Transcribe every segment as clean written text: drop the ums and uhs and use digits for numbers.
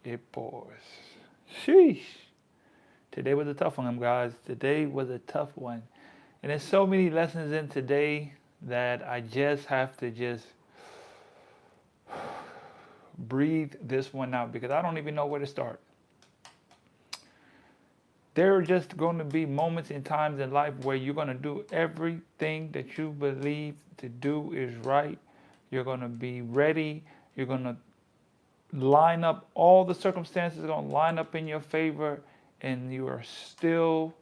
it pours. Sheesh. Today was a tough one, guys. Today was a tough one. And there's so many lessons in today that I just have to just breathe this one out because I don't even know where to start. There are just going to be moments and times in life where you're going to do everything that you believe to do is right. You're going to be ready. You're going to line up, all the circumstances are going to line up in your favor, and you are still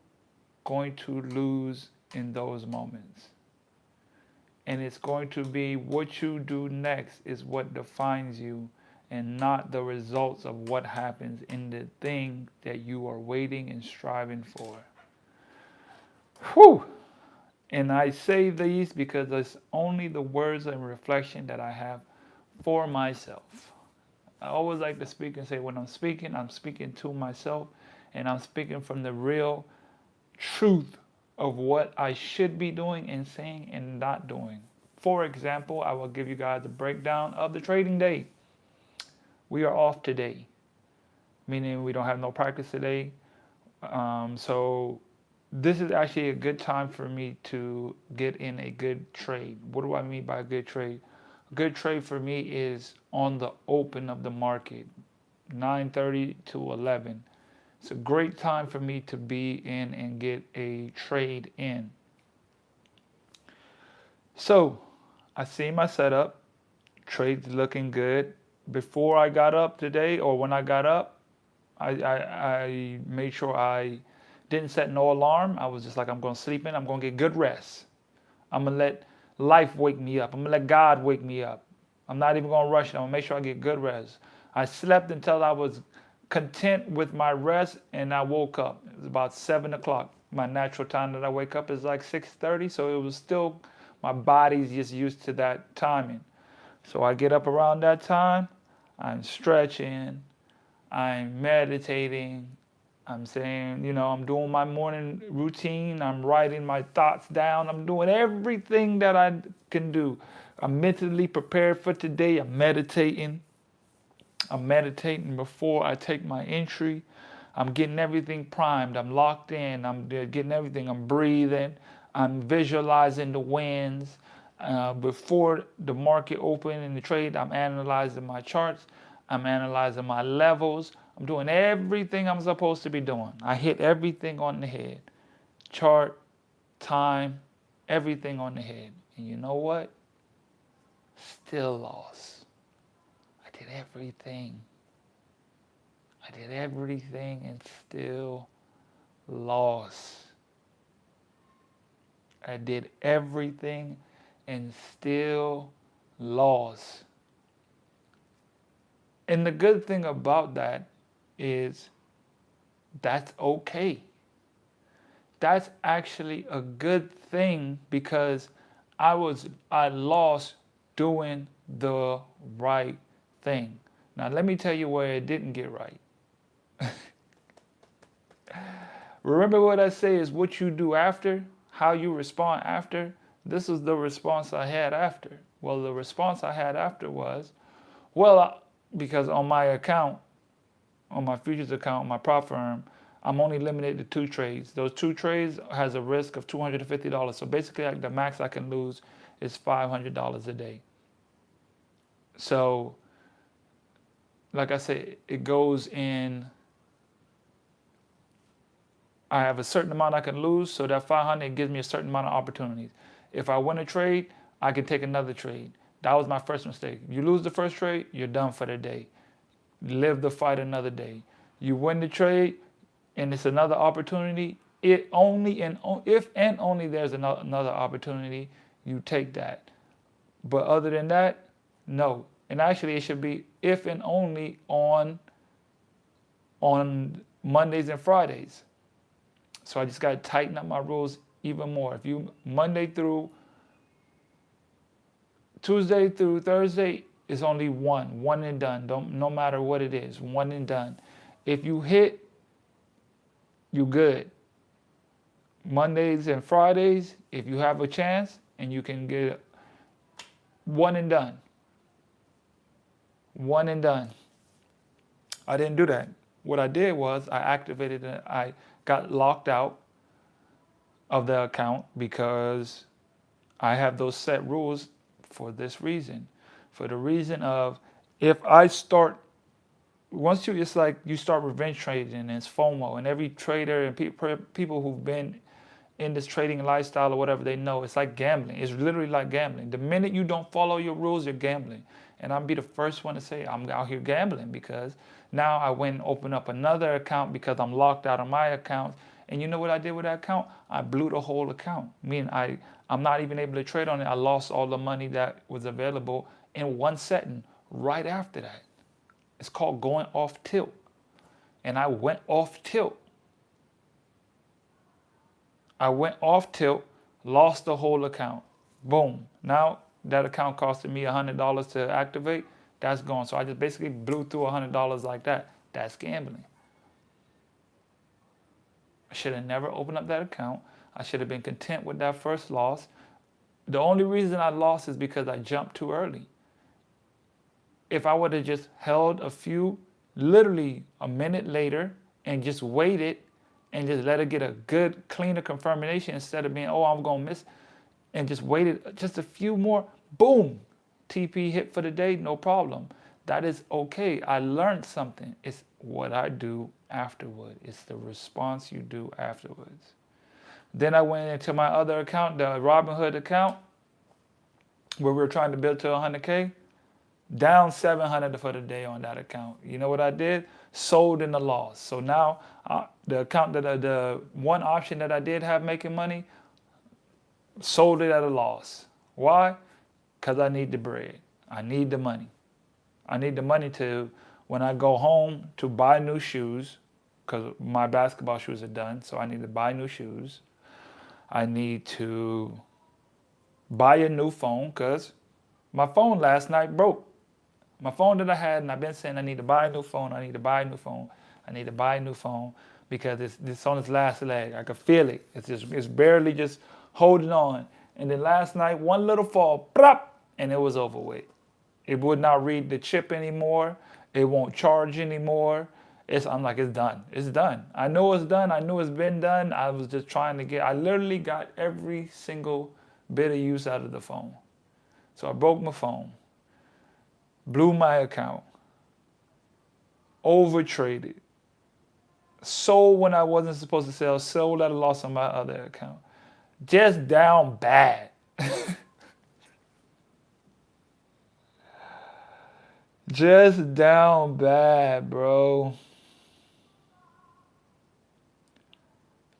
going to lose in those moments. And it's going to be what you do next is what defines you, and not the results of what happens in the thing that you are waiting and striving for. Whew! And I say these because it's only the words and reflection that I have for myself. I always like to speak and say when I'm speaking to myself, and I'm speaking from the real truth of what I should be doing and saying and not doing. For example, I will give you guys a breakdown of the trading day. We are off today, meaning we don't have no practice today. So this is actually a good time for me to get in a good trade. What do I mean by a good trade? A good trade for me is on the open of the market, 9:30 to 11. It's a great time for me to be in and get a trade in. So I see my setup, trade's looking good. Before I got up today, or when I got up, I made sure I didn't set no alarm. I was just like, I'm going to sleep in. I'm going to get good rest. I'm going to let life wake me up. I'm going to let God wake me up. I'm not even going to rush it. I'm going to make sure I get good rest. I slept until I was content with my rest, and I woke up. It was about 7 o'clock. My natural time that I wake up is like 6:30, so it was still, my body's just used to that timing. So I get up around that time. I'm stretching. I'm meditating. I'm saying, I'm doing my morning routine. I'm writing my thoughts down. I'm doing everything that I can do. I'm mentally prepared for today. I'm meditating. Before I take my entry. I'm getting everything primed. I'm locked in. I'm getting everything. I'm breathing. I'm visualizing the wins. Before the market open in the trade, I'm analyzing my charts. I'm analyzing my levels. I'm doing everything I'm supposed to be doing. I hit everything on the head. Chart, time, everything on the head. And you know what? Still lost. I did everything. And still lost. I did everything and still lost. And the good thing about that is that's okay. That's actually a good thing because I lost doing the right thing. Now let me tell you where it didn't get right. Remember what I say is what you do after, how you respond after. This is the response I had after. Well, the response I had after was, because on my account, on my futures account, my prop firm, I'm only limited to 2 trades. Those 2 trades has a risk of $250. So basically, like the max I can lose is $500 a day. So, like I said, it goes in. I have a certain amount I can lose, so that 500 gives me a certain amount of opportunities. If I win a trade, I can take another trade. That was my first mistake. You lose the first trade, you're done for the day. Live the fight another day. You win the trade, and it's another opportunity. If and only there's another opportunity, you take that. But other than that, no. And actually, it should be if and only on Mondays and Fridays. So I just got to tighten up my rules even more. If you Tuesday through Thursday, it's only one and done. No matter what it is, one and done. If you hit, you good. Mondays and Fridays, if you have a chance and you can get one and done. One and done. I didn't do that. What I did was I activated it. I got locked out of the account because I have those set rules for this reason. For the reason of, if I start, once you, it's like you start revenge trading and it's FOMO, and every trader and people who've been in this trading lifestyle or whatever, they know it's like gambling. It's literally like gambling. The minute you don't follow your rules, you're gambling. And I'll be the first one to say I'm out here gambling, because now I went and opened up another account because I'm locked out of my account. And you know what I did with that account? I blew the whole account. Meaning I'm not even able to trade on it. I lost all the money that was available in one setting right after that. It's called going off tilt. And I went off tilt. I went off tilt, lost the whole account. Boom. Now that account costed me $100 to activate. That's gone. So I just basically blew through $100 like that. That's gambling. I should have never opened up that account. I should have been content with that first loss. The only reason I lost is because I jumped too early. If I would have just held literally a minute later, and just waited and just let it get a good, cleaner confirmation, instead of being, oh, I'm going to miss, and just waited just a few more, boom, TP hit for the day, no problem. That is okay. I learned something. It's what I do afterward. It's the response you do afterwards. Then I went into my other account, the Robinhood account, where we were trying to build to 100K. Down 700 for the day on that account. You know what I did? Sold in the loss. So now the account the one option that I did have making money, sold it at a loss. Why? Because I need the bread. I need the money. I need the money to, when I go home, to buy new shoes, because my basketball shoes are done. So I need to buy new shoes. I need to buy a new phone, because my phone last night broke. My phone that I had, and I've been saying I need to buy a new phone, I need to buy a new phone, I need to buy a new phone, because it's on its last leg. I can feel it. It's barely just holding on. And then last night, one little fall, plop, and it was over with. It would not read the chip anymore. It won't charge anymore. I'm like, it's done. It's done. I know it's done. I knew it's been done. I was just trying to I literally got every single bit of use out of the phone. So I broke my phone. Blew my account, overtraded, sold when I wasn't supposed to sell, sold at a loss on my other account. Just down bad. Just down bad, bro.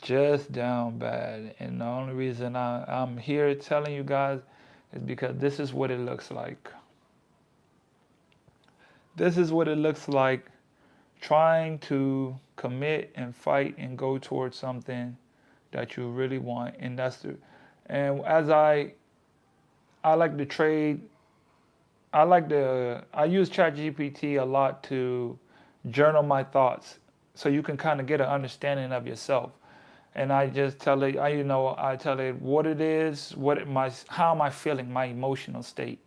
Just down bad. And the only reason I'm here telling you guys is because this is what it looks like. This is what it looks like trying to commit and fight and go towards something that you really want. And and as I like to trade, I use ChatGPT a lot to journal my thoughts, so you can kind of get an understanding of yourself. And I just tell it, I tell it what it is, how am I feeling, my emotional state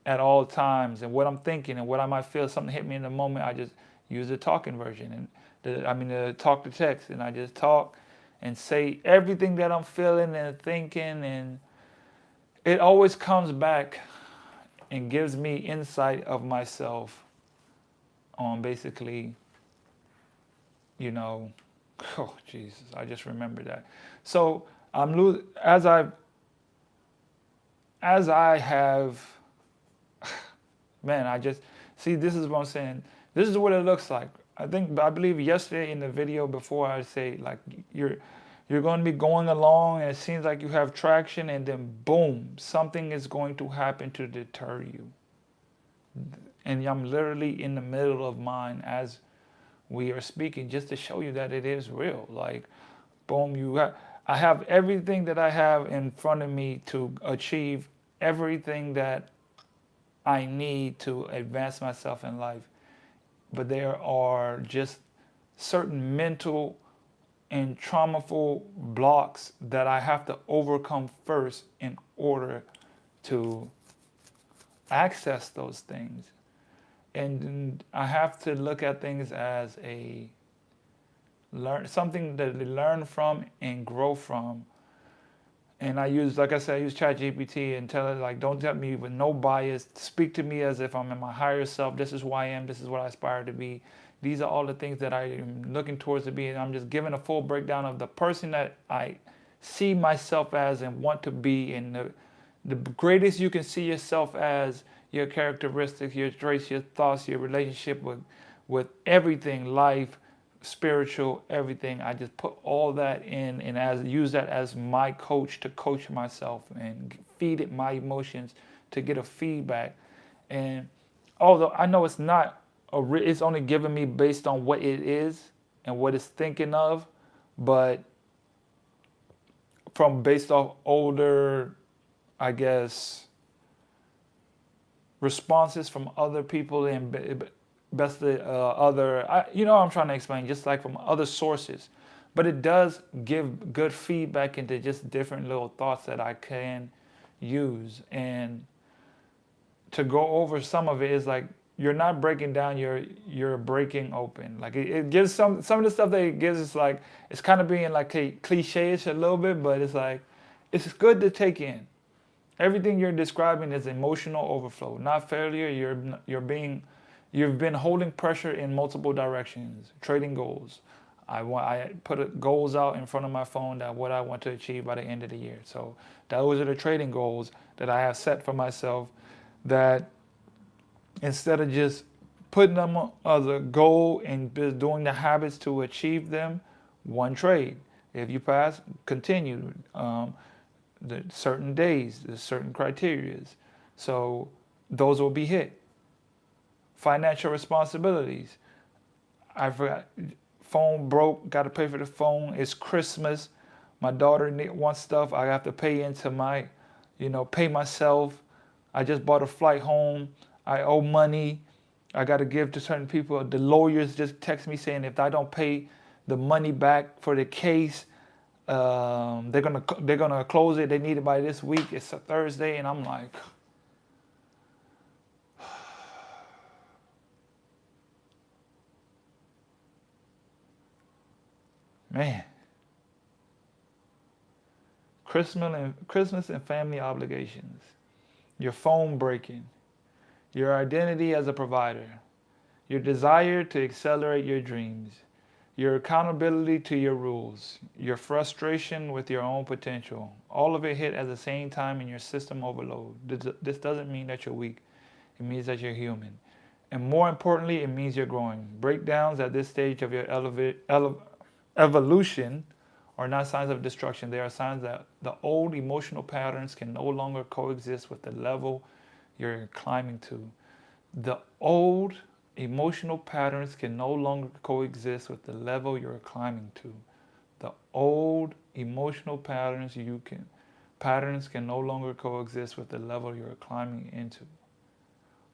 at all times, and what I'm thinking, and what I might feel. Something hit me in the moment, I just use the talking version, and the talk to text, and I just talk and say everything that I'm feeling and thinking, and it always comes back and gives me insight of myself on basically, oh Jesus, I just remembered that. So as I have. Man, this is what I'm saying. This is what it looks like. I believe yesterday in the video before, I say, like, you're going to be going along and it seems like you have traction, and then boom, something is going to happen to deter you. And I'm literally in the middle of mine as we are speaking, just to show you that it is real. Like, boom, I have everything that I have in front of me to achieve everything that I need to advance myself in life. But there are just certain mental and traumaful blocks that I have to overcome first in order to access those things. and I have to look at things as something that they learn from and grow from. And I use, like I said, I use ChatGPT and tell it, like, don't tell me with no bias. Speak to me as if I'm in my higher self. This is who I am. This is what I aspire to be. These are all the things that I am looking towards to be. And I'm just giving a full breakdown of the person that I see myself as and want to be. And the greatest you can see yourself as, your characteristics, your traits, your thoughts, your relationship with everything, life, spiritual, everything. I just put all that in and use that as my coach to coach myself and feed it my emotions to get a feedback. And although I know it's not it's only given me based on what it is and what it's thinking of, but from based off older, I guess, responses from other people and best other, you know what I'm trying to explain, just like from other sources. But it does give good feedback into just different little thoughts that I can use. And to go over some of it is like, you're not breaking down, you're breaking open. Like it gives some of the stuff that it gives is like, it's kind of being like cliche-ish a little bit, but it's like, it's good to take in. Everything you're describing is emotional overflow, not failure. You've been holding pressure in multiple directions, trading goals. I put goals out in front of my phone that what I want to achieve by the end of the year. So those are the trading goals that I have set for myself, that instead of just putting them as a goal and just doing the habits to achieve them, one trade. If you pass, continue. The certain days, the certain criterias. So those will be hit. Financial responsibilities. I forgot, phone broke, got to pay for the phone. It's Christmas. My daughter wants stuff. I have to pay into my, pay myself. I just bought a flight home. I owe money. I got to give to certain people. The lawyers just text me saying if I don't pay the money back for the case, they're gonna close it. They need it by this week. It's a Thursday, and I'm like, man. Christmas and family obligations. Your phone breaking. Your identity as a provider. Your desire to accelerate your dreams. Your accountability to your rules, your frustration with your own potential, all of it hit at the same time in your system overload. This doesn't mean that you're weak. It means that you're human. And more importantly, it means you're growing. Breakdowns at this stage of your evolution are not signs of destruction. They are signs that the old emotional patterns can no longer coexist with the level you're climbing to. The old emotional patterns can no longer coexist with the level you're climbing to. The old emotional patterns can no longer coexist with the level you're climbing into.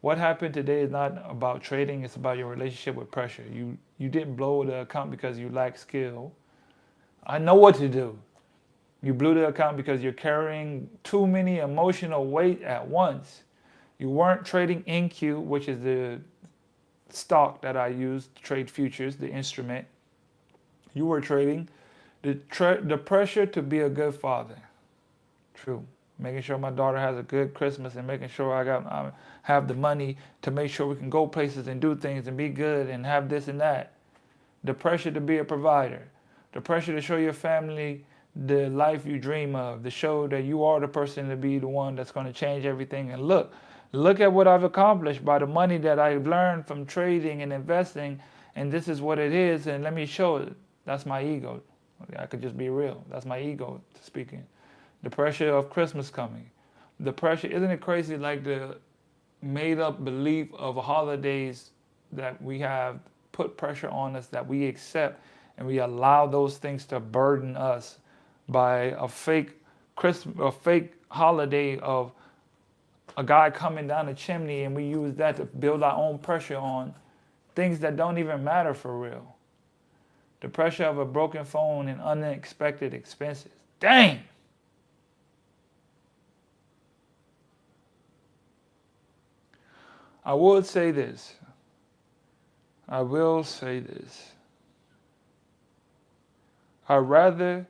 What happened today is not about trading, it's about your relationship with pressure. You didn't blow the account because you lack skill. I know what to do. You blew the account because you're carrying too many emotional weight at once. You weren't trading NQ, which is the stock that I use to trade futures, the instrument. You were trading the pressure to be a good father. True. Making sure my daughter has a good Christmas and making sure I have the money to make sure we can go places and do things and be good and have this and that. The pressure to be a provider. The pressure to show your family the life you dream of. To show that you are the person to be the one that's going to change everything. And look at what I've accomplished by the money that I've learned from trading and investing, and this is what it is, and let me show it. That's my ego. I could just be real. That's my ego speaking. The pressure of Christmas coming. The pressure, isn't it crazy, like the made up belief of holidays that we have put pressure on us that we accept, and we allow those things to burden us by a fake Christmas, a fake holiday of a guy coming down the chimney, and we use that to build our own pressure on things that don't even matter for real. The pressure of a broken phone and unexpected expenses. Dang! I would say this. I will say this. I'd rather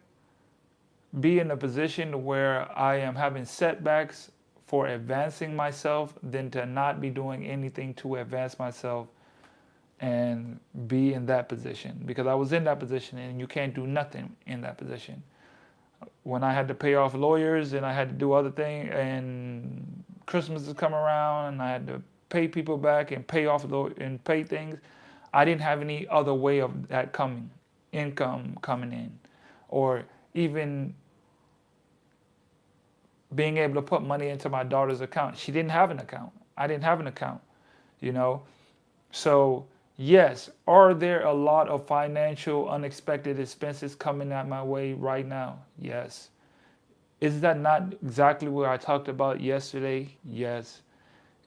be in a position where I am having setbacks for advancing myself than to not be doing anything to advance myself and be in that position. Because I was in that position and you can't do nothing in that position. When I had to pay off lawyers and I had to do other things, and Christmas is coming around and I had to pay people back and pay off and pay things, I didn't have any other way of that income coming in, or even being able to put money into my daughter's account. She didn't have an account. I didn't have an account, you know? So, yes, are there a lot of financial unexpected expenses coming at my way right now? Yes. Is that not exactly what I talked about yesterday? Yes.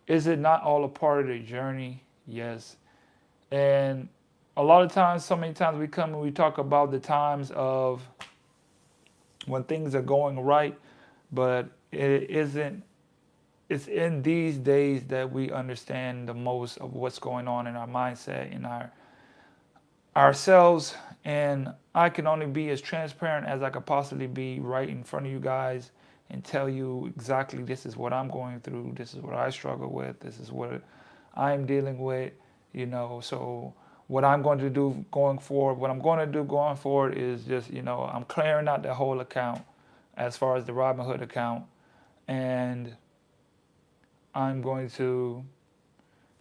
Is it not all a part of the journey? Yes. And a lot of times, so many times we come and we talk about the times of when things are going right, but it isn't. It's in these days that we understand the most of what's going on in our mindset, in ourselves. And I can only be as transparent as I could possibly be right in front of you guys and tell you exactly this is what I'm going through, this is what I struggle with, this is what I'm dealing with, So what I'm going to do going forward, is just, I'm clearing out the whole account as far as the Robinhood account, and I'm going to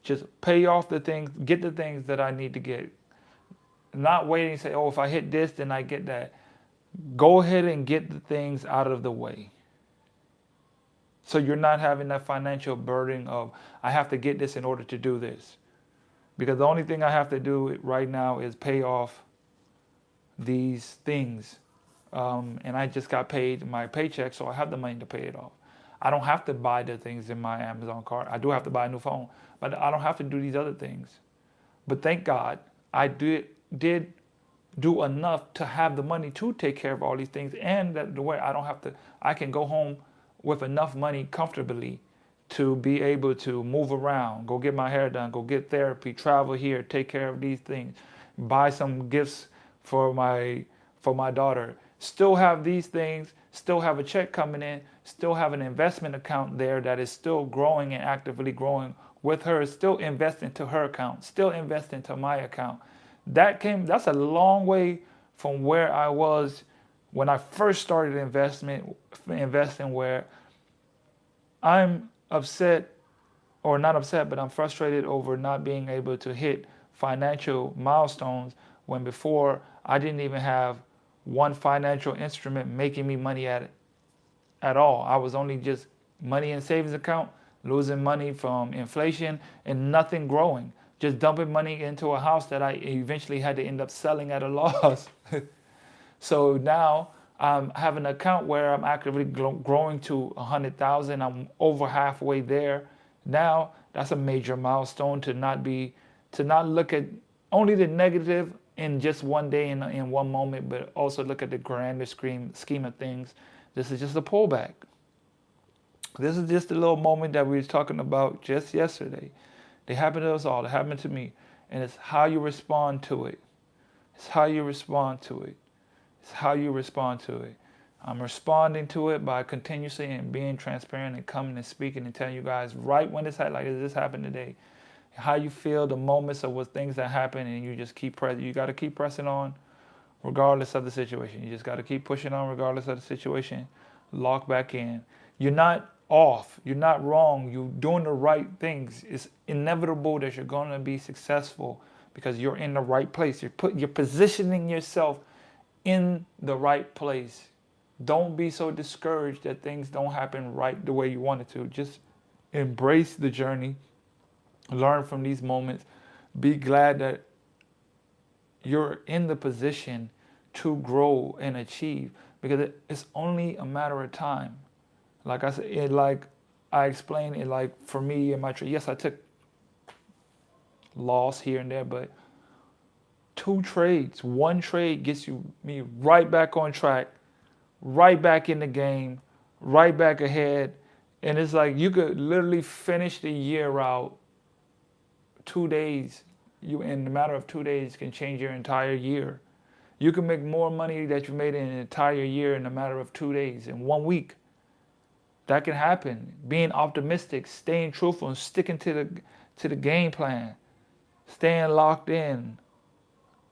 just pay off the things, get the things that I need to get. Not waiting and say, oh, if I hit this, then I get that. Go ahead and get the things out of the way. So you're not having that financial burden of, I have to get this in order to do this. Because the only thing I have to do right now is pay off these things. And I just got paid my paycheck, so I have the money to pay it off. I don't have to buy the things in my Amazon cart. I do have to buy a new phone, but I don't have to do these other things. But thank God I did do enough to have the money to take care of all these things, and that the way I can go home with enough money comfortably to be able to move around, go get my hair done, go get therapy, travel here, take care of these things, buy some gifts for my daughter, still have these things, still have a check coming in, still have an investment account there that is still growing and actively growing with her, still invest into her account, still invest into my account. That's a long way from where I was when I first started investing, where I'm upset, or not upset, but I'm frustrated over not being able to hit financial milestones, when before I didn't even have one financial instrument making me money at all. I was only just money in savings account, losing money from inflation, and nothing growing. Just dumping money into a house that I eventually had to end up selling at a loss. So now I have an account where I'm actively growing to 100,000. I'm over halfway there. Now that's a major milestone, to not look at only the negative in just one day, in one moment, but also look at the grander scheme of things. This is just a pullback. This is just a little moment that we were talking about just yesterday. They happen to us all. They happen to me. And it's how you respond to it. It's how you respond to it. It's how you respond to it. I'm responding to it by continuously and being transparent and coming and speaking and telling you guys right when this happened today. How you feel, the moments of what things that happen, and you just keep pressing. You got to keep pressing on regardless of the situation. You just got to keep pushing on regardless of the situation. Lock back in. You're not off. You're not wrong. You're doing the right things. It's inevitable that you're going to be successful because you're in the right place. You're positioning yourself in the right place. Don't be so discouraged that things don't happen right the way you want it to. Just embrace the journey. Learn from these moments. Be glad that you're in the position to grow and achieve, because it's only a matter of time. Like I said, I explained it, like for me in my trade, yes, I took loss here and there, but one trade gets me right back on track, right back in the game, right back ahead. And it's like you could literally finish the year out 2 days You, in a matter of 2 days, can change your entire year. You can make more money that you made in an entire year in a matter of 2 days, in 1 week. That can happen. Being optimistic, staying truthful, and sticking to the game plan, staying locked in,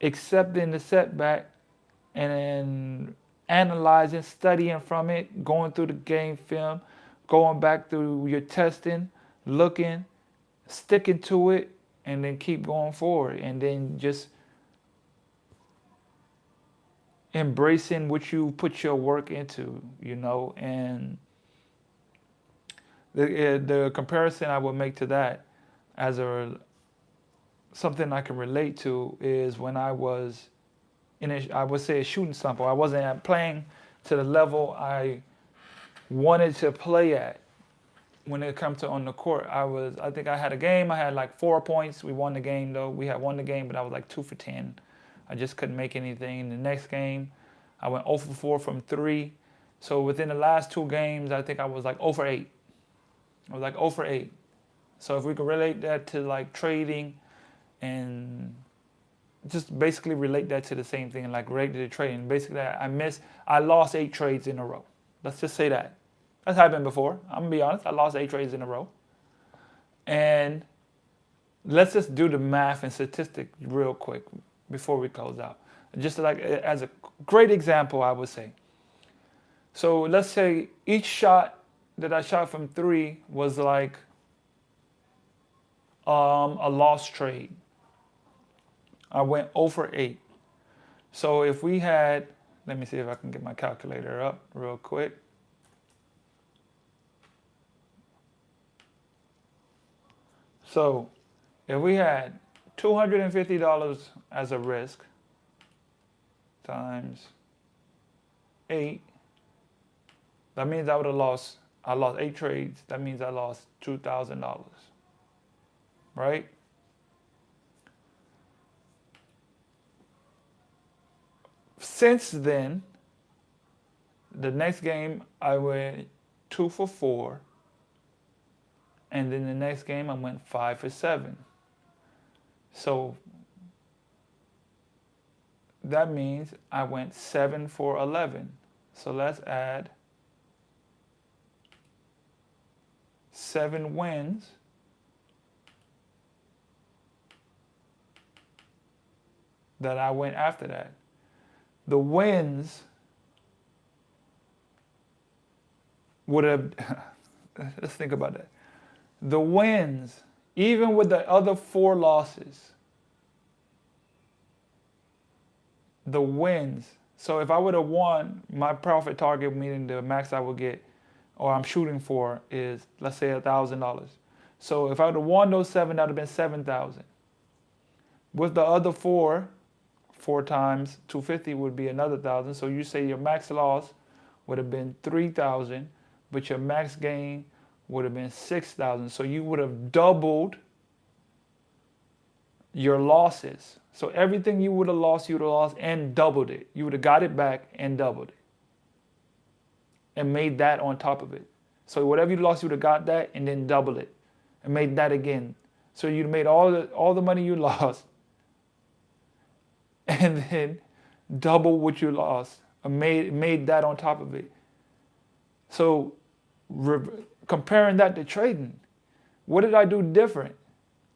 accepting the setback, and then analyzing, studying from it, going through the game film, going back through your testing, looking, sticking to it, and then keep going forward. And then just embracing what you put your work into, and the comparison I would make to that as something I can relate to is when I was I would say a shooting sample. I wasn't playing to the level I wanted to play at when it comes to on the court. I think I had a game, I had like 4 points. We won the game though. We had won the game, but I was like 2 for 10. I just couldn't make anything. In the next game, I went 0 for 4 from 3. So within the last 2 games, I think I was like 0 for 8. I was like 0 for 8. So if we could relate that to like trading and just basically relate that to the same thing, like relate to trading. Basically, I lost 8 trades in a row. Let's just say that. That's happened before. I'm gonna be honest. I lost 8 trades in a row. And let's just do the math and statistics real quick before we close out. Just like as a great example, I would say. So let's say each shot that I shot from 3 was like a lost trade. I went 0 for 8. So if we had, let me see if I can get my calculator up real quick. So if we had $250 as a risk times 8, that means I lost 8 trades. That means I lost $2,000, right? Since then, the next game I went 2 for 4, and then the next game I went 5 for 7. So that means I went 7 for 11. So let's add 7 wins that I went after that. The wins would have, let's think about that. The wins, even with the other 4 losses, the wins. So if I would have won, my profit target, meaning the max I would get, or I'm shooting for, is, let's say, $1,000. So if I would have won those 7, that would have been 7,000. With the other 4 times 250 would be another 1,000. So you say your max loss would have been 3,000, but your max gain would have been 6,000. So you would have doubled your losses. So everything you would have lost and doubled it. You would have got it back and doubled it, and made that on top of it. So whatever you lost, you would have got that and then doubled it and made that again. So you'd made all the money you lost and then double what you lost and made that on top of it. So comparing that to trading, what did I do different?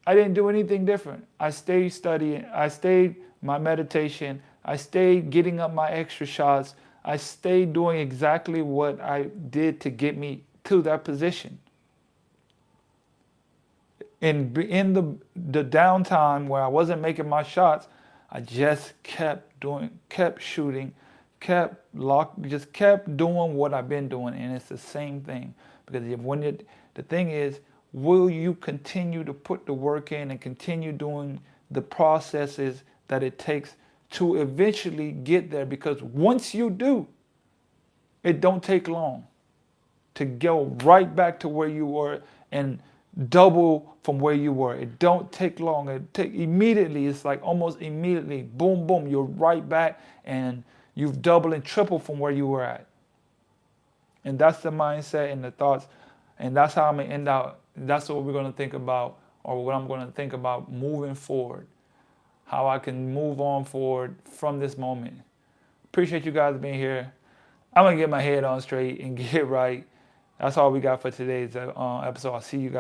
I didn't do anything different. I stayed studying. I stayed my meditation. I stayed getting up my extra shots. I stayed doing exactly what I did to get me to that position. And in the downtime where I wasn't making my shots, I just kept shooting, just kept doing what I've been doing. And it's the same thing. Because the thing is, will you continue to put the work in and continue doing the processes that it takes to eventually get there? Because once you do, it don't take long to go right back to where you were and double from where you were. It don't take long. It take immediately. It's like almost immediately, boom, boom, you're right back and you've doubled and tripled from where you were at. And that's the mindset and the thoughts. And that's how I'm going to end out. That's what we're going to think about, or what I'm going to think about moving forward. how I can move on forward from this moment. Appreciate you guys being here. I'm going to get my head on straight and get right. That's all we got for today's episode. I'll see you guys.